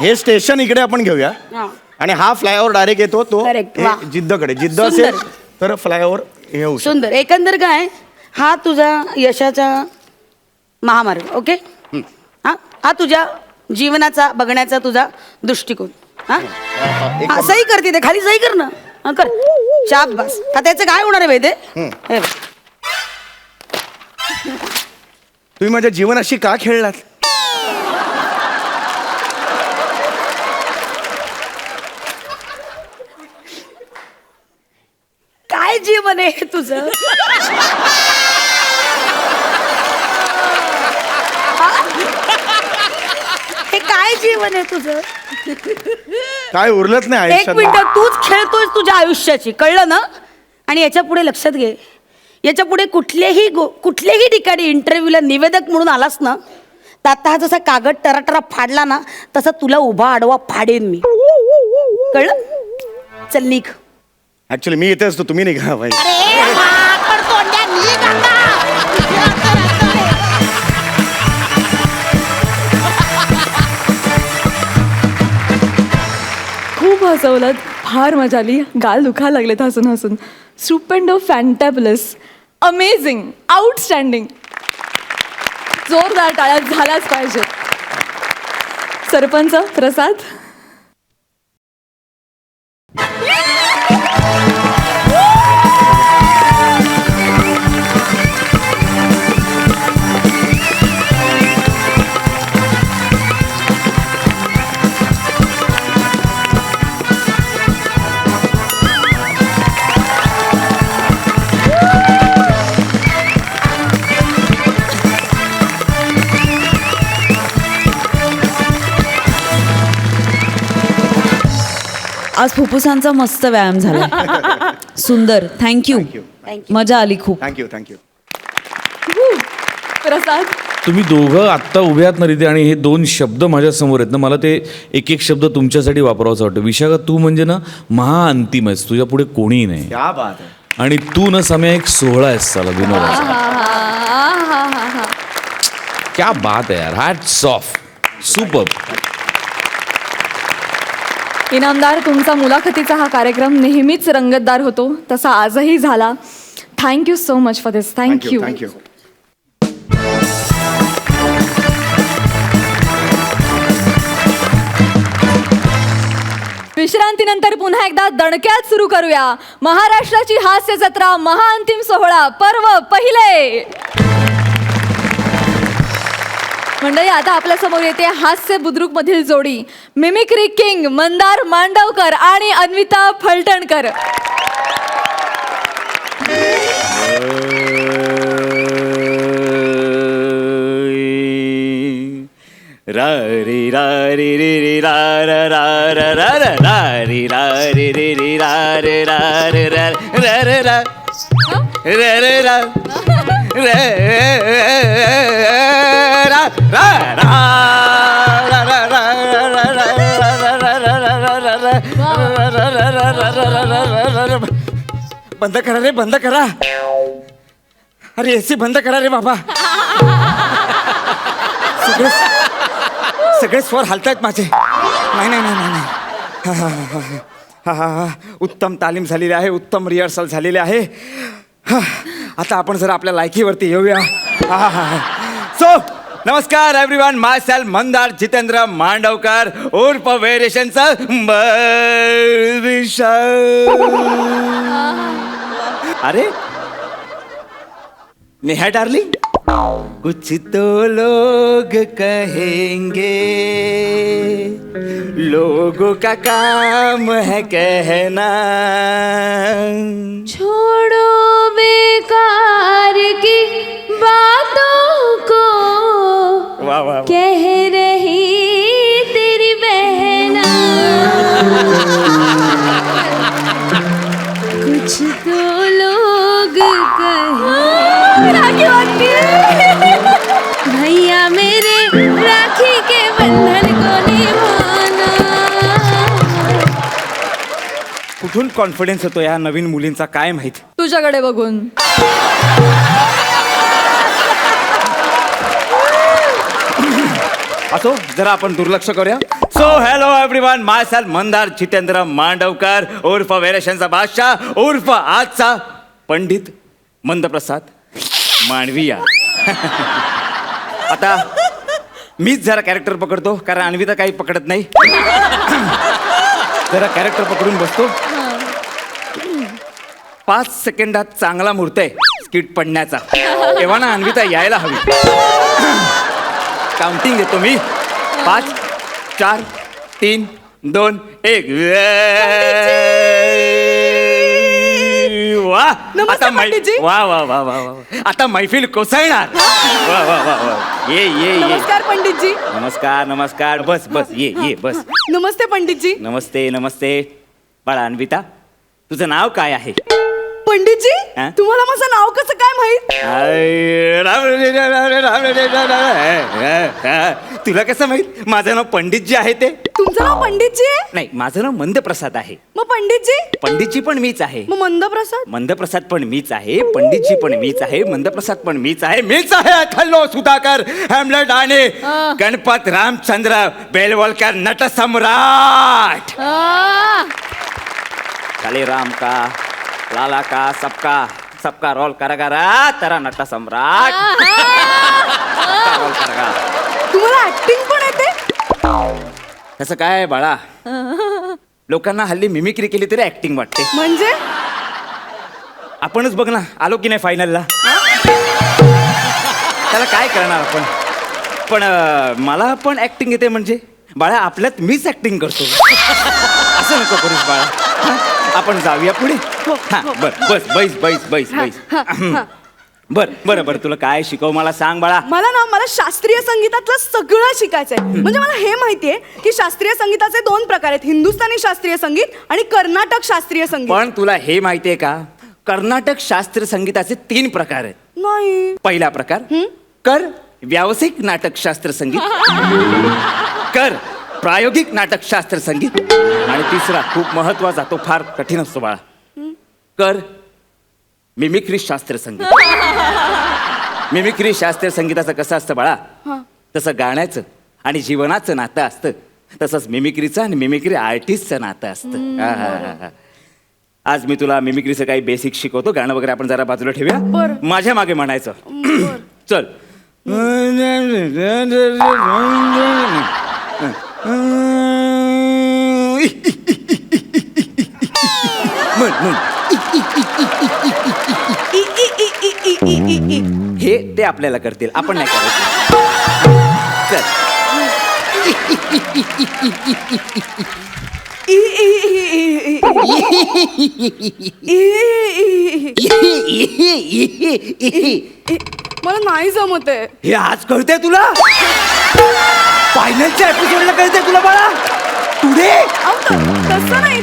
हे स्टेशन इकडे आपण घेऊया हा. आणि हा फ्लायओव्हर डायरेक्ट येतो तो Correct, हे वा. जिद्दकडे. जिद्द सुंदर. असेल तर फ्लायओव्हर हे होऊ शकतं. सुंदर. एकंदर काय, हा तुझा यशाचा महामार्ग. ओके, हा तुझ्या जीवनाचा बघण्याचा तुझा दृष्टिकोन. हा सही करते ते, खाली सही कर ना. हा, कर. शाबास. आता याचं काय होणार आहे माहिती आहे? हे बघ. तुम्ही माझ्या जीवनाशी का खेळलात? काय जीवन आहे हे तुझं? हे काय जीवन आहे तुझं? काय उरलंच नाही एक आयुष्यात. मिनिट, तूच खेळतोयस तुझ्या आयुष्याची, कळलं ना? आणि याच्या पुढे लक्षात घे, याच्या पुढे कुठल्याही ठिकाणी इंटरव्ह्यूला निवेदक म्हणून आलास ना, तर आता हा जसा कागद टराटरा फाडला ना, तसा तुला उभा आडवा फाडेन मी. कळलं? चल निघ. ऍक्च्युली मी इथे असतो, तुम्ही निघा भाई. अरे माकड तोंड्या, निघ आता. खूप हसवलं, फार मजा आली, गाल दुखायला लागलेत हसून हसून. स्टुपेंडो, फॅन्टॅबलस, अमेझिंग, आउटस्टँडिंग. जोरदार टाळ्या झाल्याच पाहिजे. सरपंच प्रसाद. आज फुफ्फुसांचा मस्त व्यायाम झाला. सुंदर. थँक्यू. मजा आली खूप. थँक्यू. प्रसाद. तुम्ही दोघं आत्ता उभे आहात ना रिते, आणि हे दोन शब्द माझ्या समोर आहेत ना, मला ते एक एक शब्द तुमच्यासाठी वापरावंसं वाटतं. विशाखा, तू म्हणजे ना महाअंतिम आहेस, तुझ्या पुढे कोणीही नाही. क्या बात आहे. आणि तू ना सम्या एक सोहळा आहेस चला विनोदाचा. क्या बात आहे यार. Hats off. सुपर. इनामदार, तुमचा मुलाखतीचा हा कार्यक्रम नेहमीच रंगतदार होतो, तसा आजही झाला. Thank you so much for this. Thank you. विश्रांतीनंतर पुन्हा एकदा दणक्यात सुरू करूया महाराष्ट्राची हास्य जत्रा महाअंतिम सोहळा पर्व पहिले. मंडळी, आता आपल्या समोर येते हास्य बुद्रुक मधील जोडी मिमिक्री किंग मंदार मांडवकर आणि अन्विता फलटणकर. रा रे रा रे रे रे रा रा रा रा रा रा रा रे रा रे रे रे रा रे रा रे रा रा रे रा रे रे रा रे रा रा रा रा रा रा रा रा रा रा रा रा रा रा रा बंद करा रे, बंद करा. अरे एसी बंद करा रे बाबा. सगळे स्वर हलतायत माझे. नाही नाही नाही नाही, नाही. हा. उत्तम तालीम झालेली आहे, उत्तम रिहर्सल झालेली आहे. आता आपण जर आपल्या लायकीवरती येऊया. सो नमस्कार एव्हरीवन, माय सेल्फ मंदार जितेंद्र मांडवकर उर्फ वेरिएशनचा अरे नेहा डार्लिंग, कुछ तो लोग कहेंगे, लोगों का काम है कहना. छोड़ो बेकार की बातों को, वाह वाह. कह रही तेरी बहना. कुछ तो लोग राखी बांधती भैया मेरे, राखी के बंधन को निभाना. कुठून कॉन्फिडन्स होतो या नवीन मुलींचा काय माहित. तुझ्याकडे बघून. असो, जरा आपण दुर्लक्ष करूया. सो हॅलो एव्हरीवन, माय सेल्फ मंदार जितेंद्र मांडवकर उर्फ वेरेशनचा बादशाह उर्फ आजचा पंडित मंदप्रसाद मांडविया. आता मीच जरा कॅरेक्टर पकडतो, कारण अन्विता काही पकडत नाही. जरा कॅरेक्टर पकडून बसतो. 5 सेकंदात चांगला मुहूर्त आहे स्किट पडण्याचा, तेव्हा ना अन्विता यायला हवी. काउंटिंग देतो मी. 5 4 3 2 1. वा. आता वा वा वा वा वा. आता मैफिल कोसळणार. वा वा वा वा. ये ये ये. नमस्कार पंडितजी. नमस्कार नमस्कार. बस बस, ये बस. नमस्ते पंडितजी. नमस्ते नमस्ते. बाळा अन्विता, तुझं नाव काय आहे? पंडितजी, हा? तुम्हाला माझं नाव कसं काय माहित? तुला कसं माहित माझं नाव पंडितजी आहे ते? तुमचं नाव पंडितजी आहे? नाही, माझं नाव मंदप्रसाद आहे. मग पंडितजी? पंडितजी पण मीच आहे. मग मंदप्रसाद? मंदप्रसाद पण मीच आहे, पंडितजी पण मीच आहे, मंदप्रसाद पण मीच आहे. मीच आहे अथल्लो सुधाकर, हॅमलेट आणि गणपत रामचंद्र बेलवलकर नटसम्राट. काले राम का लाला का सबका रोल करेगा तेरा नट सम्राट. रोल करेगा. तुम्हाला ऍक्टिंग पण येते? तसं काय बाळा, लोकांना हल्ली मिमिक्री केली तरी ऍक्टिंग वाटते. म्हणजे आपणच बघ ना, आलो की नाही फायनलला. त्याला काय करणार आपण. पण मला पण ऍक्टिंग येते म्हणजे बाळा, आपल्यात मीच ऍक्टिंग करतो. असं नको करूस बाळा. आपण जाऊया पुढे. बैस. बर तुला काय शिकव मला सांग बाळा. मला शास्त्रीय संगीतातलं सगळं शिकायचंय. म्हणजे मला हे माहितीये की शास्त्रीय संगीताचे 2 प्रकार आहेत, हिंदुस्थानी शास्त्रीय संगीत आणि कर्नाटक शास्त्रीय संगीत. पण तुला हे माहितीये का, कर्नाटक शास्त्रीय संगीताचे 3 प्रकार आहेत. नाही. पहिला प्रकार कर व्यावसायिक नाटक शास्त्र संगीत, कर प्रायोगिक नाटक शास्त्र संगीत, आणि तिसरा खूप महत्वाचा, तो फार कठीण असतो बाळा, कर मिमिक्री शास्त्र संगीत. मिमिक्री शास्त्रीय संगीताचं कसं असतं बाळा, तसं गाण्याचं आणि जीवनाचं नातं असतं, तसंच मिमिक्रीचं आणि मिमिक्री आर्टिस्टचं नातं असतं. आज मी तुला मिमिक्रीचं काही बेसिक शिकवतो. गाणं वगैरे आपण जरा बाजूला ठेवूया. माझ्या मागे म्हणायचं. चल. हे ते आपल्याला करतील, आपण नाही करायचं. चल. मला नाही जमत आहे. हे आज कळतंय तुला? फायनलच्या एपिसोडला कळतंय तुला बाळा? टुडे? तसं नाही.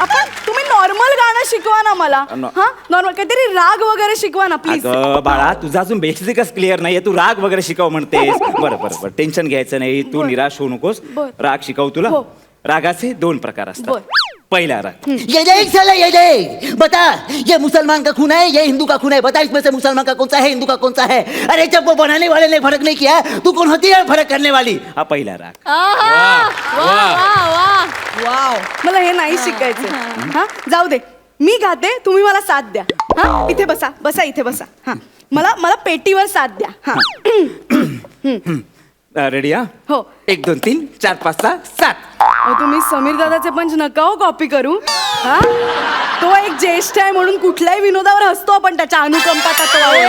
आपण तुम्ही नॉर्मल गाणं शिकवा ना मला. हा, नॉर्मल काहीतरी राग वगैरे शिकवा ना प्लीज. अगं बाळा, तुझा अजून बेसिकच क्लिअर नाहीये, तू राग वगैरे शिकव म्हणतेस. बरं टेन्शन घ्यायचं नाही, तू निराश होऊ नकोस. राग शिकव तुला. रागाचे 2 प्रकार असतात, पहिला राग. ये देख साला ये देख, बता ये मुसलमान का खून है ये हिंदू का खून है, बता इसमें से मुसलमान का कौन सा है हिंदू का कौन सा है. अरे जब वो बनाने वाले ने फर्क नहीं किया तू कौन होती है फर्क करने वाली. हा पहिला राग. वाव, मला हे नाही शिकायचं. हा जाऊ दे, मी गाते तुम्ही मला साथ द्या. हा इथे बसा बसा इथे बसा. हा मला मला पेटीवर साथ द्या. हा रेडी हा. हो. 1 2 3 4 5 6 7. अहो, तुम्ही समीर दादाचे पंच नका हो कॉपी करू. हा तो एक ज्येष्ठ आहे म्हणून कुठल्याही विनोदावर हसतो आपण त्याच्या अनुकंपा तत्वावर.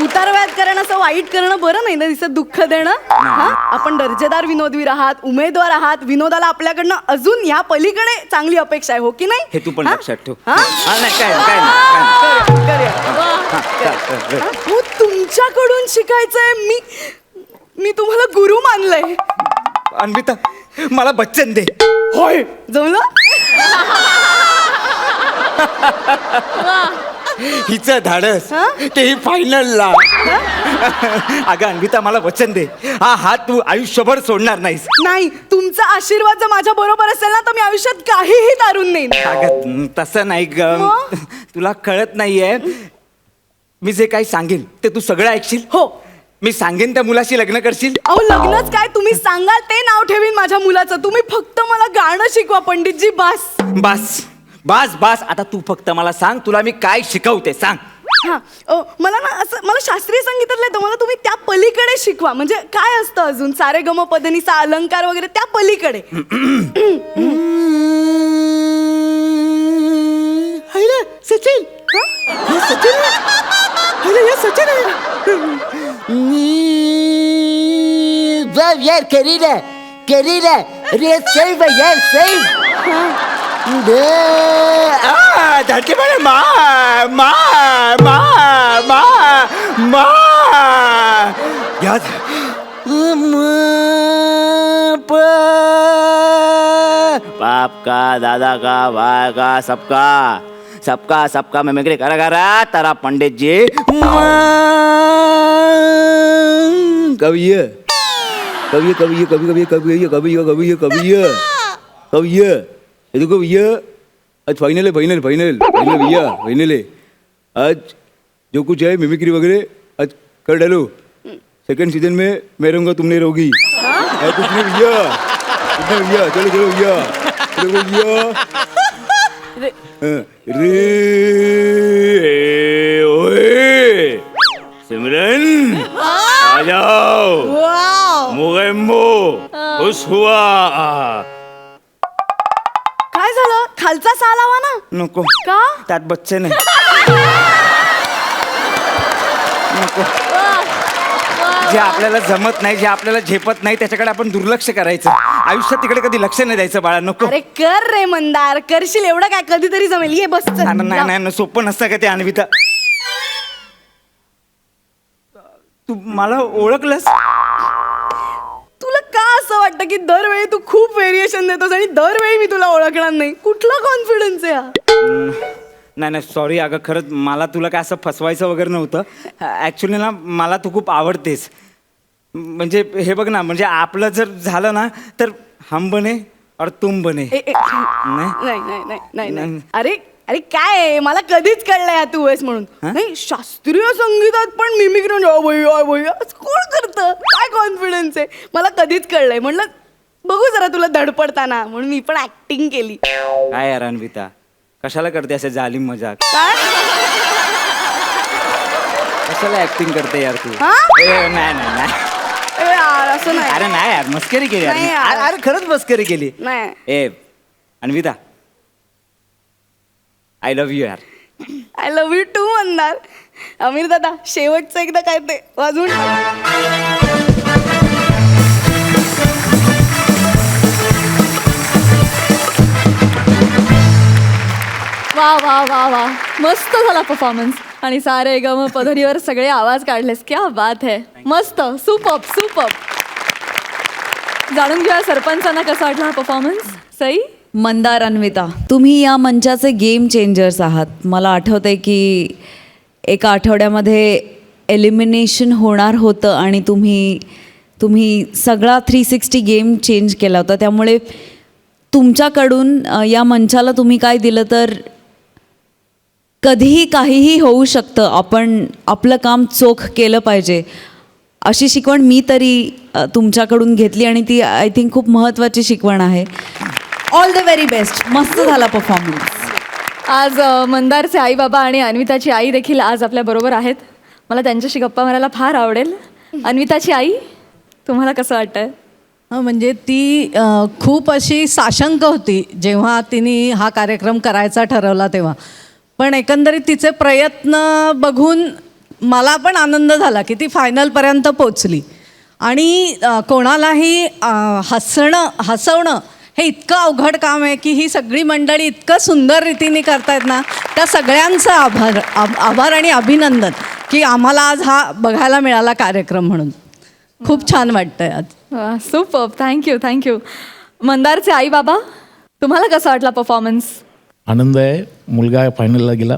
उतारवयात करणं असं वाईट करणं बरं नाही ना, दिसत दुःख देणं. हा आपण दर्जेदार विनोदवीर आहात, उमेदवार आहात, विनोदाला आपल्याकडनं अजून या पलीकडे चांगली अपेक्षा आहे, हो की नाही? हे तू पण हा? लक्षात ठेव. हा? हा, नाही काय नाही. करूया. हो, तुमच्याकडून शिकायचंय. मी तुम्हाला गुरु मानलंय. अन्विता मला बच्चन दे. होय जमलं. हिचं धाडस तेही फायनलला. अगं अन्विता मला वचन दे, हा हात तू आयुष्यभर सोडणार नाहीस. नाही, तुमचा आशीर्वाद जर माझ्या बरोबर असेल ना तर मी आयुष्यात काहीही तारून नेईन. अगं तसं नाही ग, तुला कळत नाहीये. मी जे काही सांगेन ते तू सगळं ऐकशील. हो. मी सांगेन त्या मुलाशी लग्न करशील. अहो लग्नच काय, तुम्ही सांगाल ते नाव ठेवीन माझ्या मुलाचं. तुम्ही फक्त मला गाणं शिकवा पंडितजी. बस बस बस बस. आता तू फक्त मला सांग, तुला मी काय शिकवते सांग. हा मला ना असं, मला शास्त्रीय संगीतातलं येतं, मला तुम्ही त्या पलीकडे शिकवा. म्हणजे काय असतं अजून, सारे गम पदनीचा अलंकार वगैरे त्या पलीकडे. सचिन सचिन सचिन यार querida रे सेव यार सेव. धरती पर मा मा मा मा मा याद. बाप का, दादा का, भाई का, सबका सबका सबका मिमिक्री करा करा तारा पंडित जी. कवि कवि कवि कवि कवि कवि कवि कवि कवि कवि ये देखो भैया, आज फाइनल है. फाइनल फाइनल फाइनल भैया, फाइनल है. आज जो कुछ है मिमिक्री वगैरह आज कर डालो. सेकंड सीजन में मैं रहूँगा, तुम नहीं रहोगी. कुछ नहीं भैया, कुछ नहीं भैया. चलो चलो भैया, चलो भैया. रे ओए सिमरन आ जाओ. मोगेम्बो खुश हुआ. काय झालं, खालचा साल हवा ना. नको का? त्यात बच्चे नाही. नको. जे आपल्याला जमत नाही, जे आपल्याला झेपत नाही त्याच्याकडे आपण दुर्लक्ष करायचं. आयुष्यात तिकडे कधी लक्ष नाही द्यायचं बाळा. नको. अरे कर रे मंदार, करशील एवढं काय, कधीतरी जमेल. ये बस चल. नाही नाही सोपं नसतं का ते अन्विता. तू मला ओळखलंस. तुला का असं वाटतं की दरवेळी तू खूप व्हेरिएशन देतोस आणि दरवेळी मी तुला ओळखणार नाही? कुठला कॉन्फिडन्स आहे हा? नाही नाही सॉरी अगं, खरंच मला तुला काय असं फसवायचं वगैरे नव्हतं. ॲक्च्युली ना मला तू खूप आवडतेस. म्हणजे हे बघ ना, म्हणजे आपलं जर झालं ना तर हम बने और तुम बने. नाही नाही नाही नाही. अरे अरे काय आहे, मला कधीच कळलं या तू आहेस म्हणून. नाही, शास्त्रीय संगीतात पण मिमिक्री कोण करतं, काय कॉन्फिडन्स आहे, मला कधीच कळलंय. म्हणलं बघू जरा तुला धडपडताना, म्हणून मी पण ऍक्टिंग केली. काय यार अन्विता, कशाला करते असे जालिम मजाक? काय कशाला ऍक्टिंग करते यार तू? नाही नाही नाही यार, असं नाही. अरे नाही यार, मस्करी केली नाही यार. यार. अरे खरंच मस्करी केली. नाही. ए अन्विता, आय लव्ह यू यार. आय लव्ह यू टू म्हणणार. अमीर दादा, शेवटचं एकदा काय ते वाजवून. वा वा वा वा, मस्त झाला परफॉर्मन्स. आणि सारे गम पधरीवर सगळे आवाज काढलेस. क्या बात है, मस्त, सुपर्ब सुपर्ब. जाणून घ्या सरपंचांना कसा वाटला हा परफॉर्मन्स. सई. मंदार, अन्विता, तुम्ही या मंचाचे गेम चेंजर्स आहात. मला आठवतंय की एका आठवड्यामध्ये एलिमिनेशन होणार होतं आणि तुम्ही तुम्ही सगळा 360 गेम चेंज केला होता. त्यामुळे तुमच्याकडून या मंचाला तुम्ही काय दिलं तर कधीही काहीही होऊ शकतं, आपण आपलं काम चोख केलं पाहिजे अशी शिकवण मी तरी तुमच्याकडून घेतली आणि ती आय थिंक खूप महत्त्वाची शिकवण आहे. All the very best. मस्त झाला परफॉर्मन्स. आज मंदारचे आई बाबा आणि अन्विताची आई देखील आज आपल्या बरोबर आहेत. मला त्यांच्याशी गप्पा मारायला फार आवडेल. अन्विताची आई, तुम्हाला कसं वाटतंय? म्हणजे ती खूप अशी साशंक होती जेव्हा तिने हा कार्यक्रम करायचा ठरवला तेव्हा. पण एकंदरीत तिचे प्रयत्न बघून मला पण आनंद झाला की ती फायनलपर्यंत पोचली. आणि कोणालाही हसवणं हे इतकं अवघड काम आहे की ही सगळी मंडळी इतकं सुंदर रीतीने करतायत ना, त्या सगळ्यांचा आभार आणि अभिनंदन की आम्हाला आज हा बघायला मिळाला कार्यक्रम म्हणून. खूप छान वाटतंय आज. Super, thank you. मंदारचे आई बाबा, तुम्हाला कसा वाटला परफॉर्मन्स? आनंद आहे. मुलगा फायनलला गेला.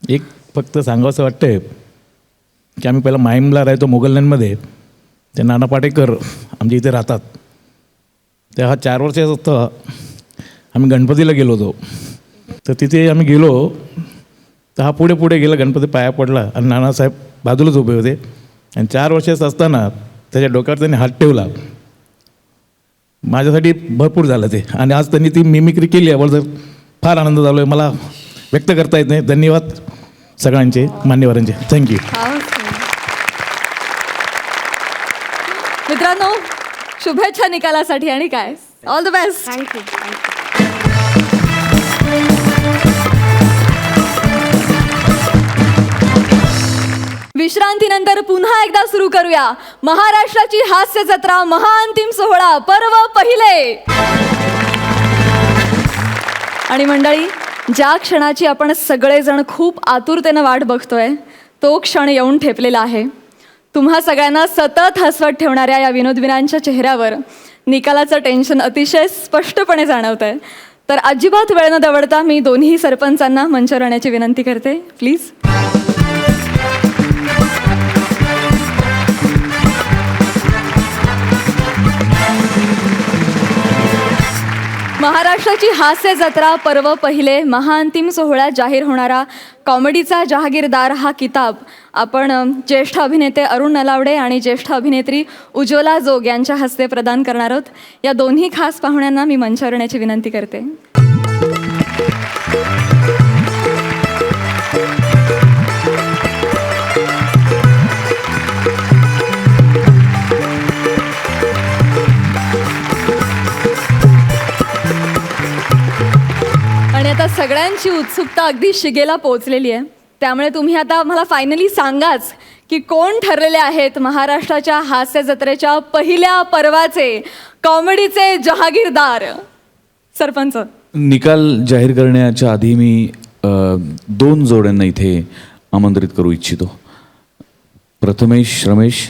एक फक्त सांगावंसं वाटतंय की आम्ही पहिला माहीमला राहायचो मोगलनमध्ये. ते नाना पाटेकर आमच्या इथे राहतात. तेव्हा 4 वर्षाचा होतं. आम्ही गणपतीला गेलो होतो. तर तिथे आम्ही गेलो तर हा पुढे गेला, गणपती पाया पडला आणि नानासाहेब बाजूलाच उभे होते. आणि 4 वर्षाचं असताना त्याच्या डोक्यावर त्यांनी हात ठेवला. माझ्यासाठी भरपूर झालं ते. आणि आज त्यांनी ती मिमिक्री केली यावर फार आनंद झालो आहे. मला व्यक्त करता येत नाही. धन्यवाद सगळ्यांचे, मान्यवरांचे. थँक्यू. मित्रांनो, शुभेच्छा निकालासाठी आणि काय, ऑल द बेस्ट. थँक्यू. विश्रांतीनंतर पुन्हा एकदा सुरू करूया महाराष्ट्राची हास्य जत्रा महाअंतिम सोहळा पर्व पहिले. आणि मंडळी, ज्या क्षणाची आपण सगळेजण खूप आतुरतेनं वाट बघतोय तो क्षण येऊन ठेपलेला आहे. तुम्हा सगळ्यांना सतत हसवत ठेवणाऱ्या या विनोदवीरांच्या चेहऱ्यावर निकालाचं टेन्शन अतिशय स्पष्टपणे जाणवत आहे. तर अजिबात वेळ न दवडता मी दोन्ही सरपंचांना मंचावर येण्याची विनंती करते, प्लीज. महाराष्ट्राची हास्य जत्रा पर्व पहिले महाअंतिम सोहळ्यात जाहीर होणारा कॉमेडीचा जहागीरदार हा किताब आपण ज्येष्ठ अभिनेते अरुण नलावडे आणि ज्येष्ठ अभिनेत्री उज्ज्वला जोग यांच्या हस्ते प्रदान करणार आहोत. या दोन्ही खास पाहुण्यांना मी मंचावर येण्याची विनंती करते. आणि आता सगळ्यांची उत्सुकता अगदी शिगेला पोहोचलेली आहे. त्यामुळे तुम्ही आता मला फायनली सांगाच की कोण ठरलेले आहेत महाराष्ट्राच्या हास्य जत्रेच्या पहिल्या पर्वाचे कॉमेडीचे जहागीरदार. सरपंच. निकाल जाहीर करण्याच्या आधी मी 2 जोड्यांना इथे आमंत्रित करू इच्छितो. प्रथमेश रमेश,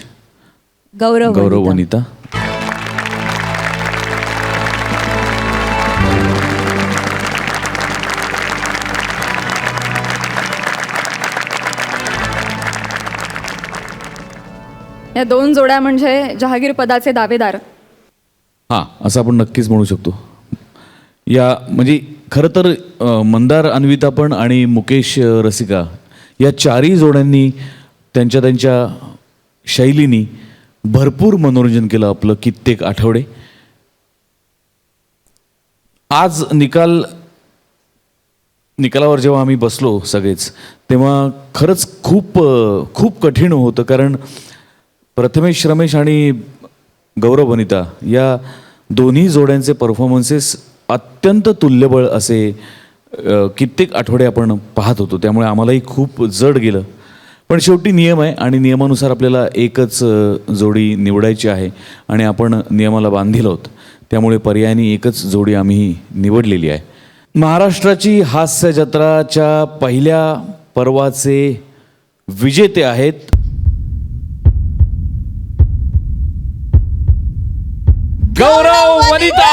गौरव वनिता. या 2 जोड्या म्हणजे जहागीर पदाचे दावेदार. हां, असं आपण नक्कीच म्हणू शकतो. या म्हणजे खरं तर मंदार, अन्विता पण आणि मुकेश रसिका या 4ही जोड्यांनी त्यांच्या शैलीनी भरपूर मनोरंजन केलं आपलं कित्येक आठवडे. आज निकालावर जेव्हा आम्ही बसलो सगळेच, तेव्हा खरंच खूप कठीण होतं. कारण प्रथमेश रमेश आणि गौरव वनिता या दोन्ही जोड्यांचे परफॉर्मन्सेस अत्यंत तुल्यबळ असे कित्येक आठवडे आपण पाहत होतो. त्यामुळे आम्हालाही खूप जड गेलं. पण शेवटी नियम आहे आणि नियमानुसार आपल्याला एकच जोडी निवडायची आहे आणि आपण नियमाला बांधील आहोत. त्यामुळे पर्यायाने एकच जोडी आम्ही निवडलेली आहे. महाराष्ट्राची हास्य जत्राच्या पहिल्या पर्वाचे विजेते आहेत गौरव वनिता.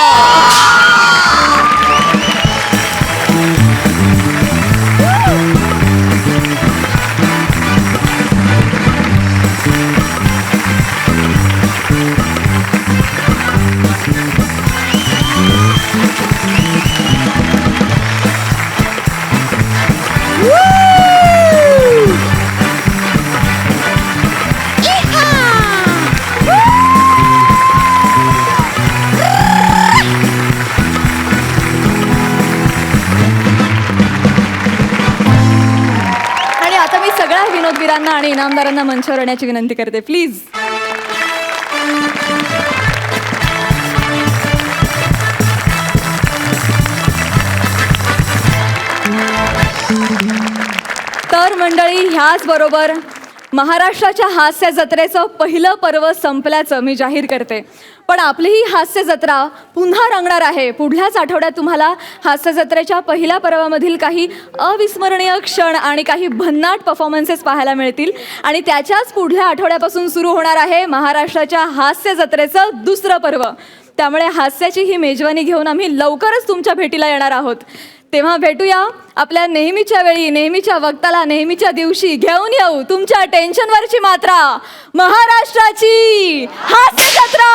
निवडणूकवीरांना आणि इनामदारांना मंचावर येण्याची विनंती करते प्लीज. तर मंडळी, ह्याच बरोबर महाराष्ट्राच्या हास्य जत्रेचं पहिलं पर्व संपल्याचं मी जाहीर करते. पण आपली ही हास्य जत्रा पुन्हा रंगणार आहे. पुढल्याच आठवड्यात तुम्हाला हास्य जत्रेच्या पहिल्या पर्वामधील काही अविस्मरणीय क्षण आणि काही भन्नाट परफॉर्मन्सेस पाहायला मिळतील. आणि त्याच्याच पुढल्या आठवड्यापासून सुरू होणार आहे महाराष्ट्राच्या हास्य जत्रेचं दुसरं पर्व. त्यामुळे हास्याची ही मेजवानी घेऊन आम्ही लवकरच तुमच्या भेटीला येणार आहोत. तेव्हा भेटूया आपल्या नेहमीच्या वेळी, नेहमीच्या वक्ताला, नेहमीच्या दिवशी घेऊन येऊ तुमच्या टेन्शनवरची मात्रा, महाराष्ट्राची हास्य जत्रा.